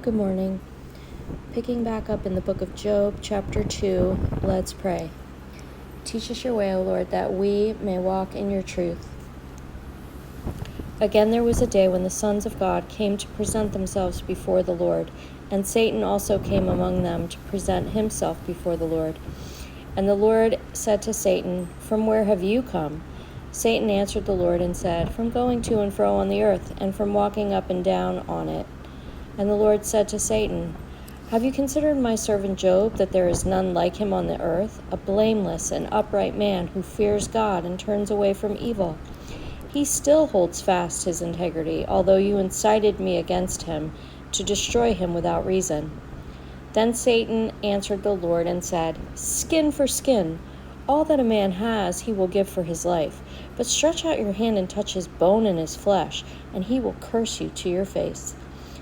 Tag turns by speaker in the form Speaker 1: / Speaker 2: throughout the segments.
Speaker 1: Good morning. Picking back up in the book of Job, chapter 2, let's pray. Teach us your way, O Lord, that we may walk in your truth. Again there was a day when the sons of God came to present themselves before the Lord, and Satan also came among them to present himself before the Lord. And the Lord said to Satan, "From where have you come?" Satan answered the Lord and said, "From going to and fro on the earth, and from walking up and down on it." And the Lord said to Satan, "Have you considered my servant Job, that there is none like him on the earth, a blameless and upright man who fears God and turns away from evil? He still holds fast his integrity, although you incited me against him to destroy him without reason." Then Satan answered the Lord and said, "Skin for skin. All that a man has he will give for his life. But stretch out your hand and touch his bone and his flesh, and he will curse you to your face."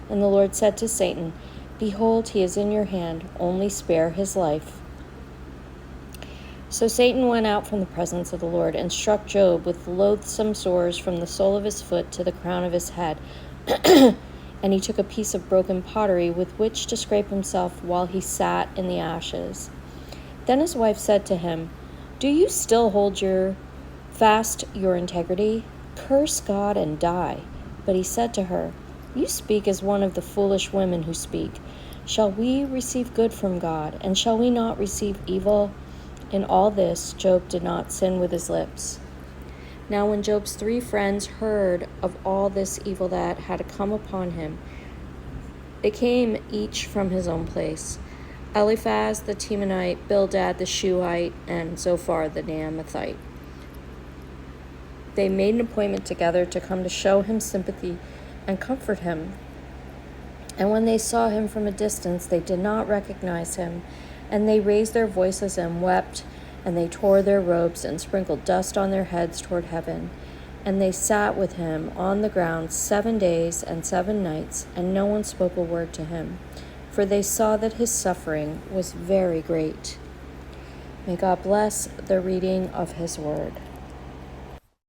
Speaker 1: And the Lord said to Satan, "Behold, he is in your hand, only spare his life." So Satan went out from the presence of the Lord and struck Job with loathsome sores from the sole of his foot to the crown of his head. And he took a piece of broken pottery with which to scrape himself while he sat in the ashes. Then his wife said to him, "Do you still hold fast your integrity? Curse God and die." But he said to her, "You speak as one of the foolish women who speak. Shall we receive good from God, and shall we not receive evil?" In all this, Job did not sin with his lips. Now when Job's 3 friends heard of all this evil that had come upon him, they came each from his own place: Eliphaz the Temanite, Bildad the Shuhite, and Zophar the Naamathite. They made an appointment together to come to show him sympathy and comfort him. And when they saw him from a distance, they did not recognize him, and they raised their voices and wept, and they tore their robes and sprinkled dust on their heads toward heaven. And they sat with him on the ground 7 days and 7 nights, and no one spoke a word to him, for they saw that his suffering was very great. May God bless the reading of his word.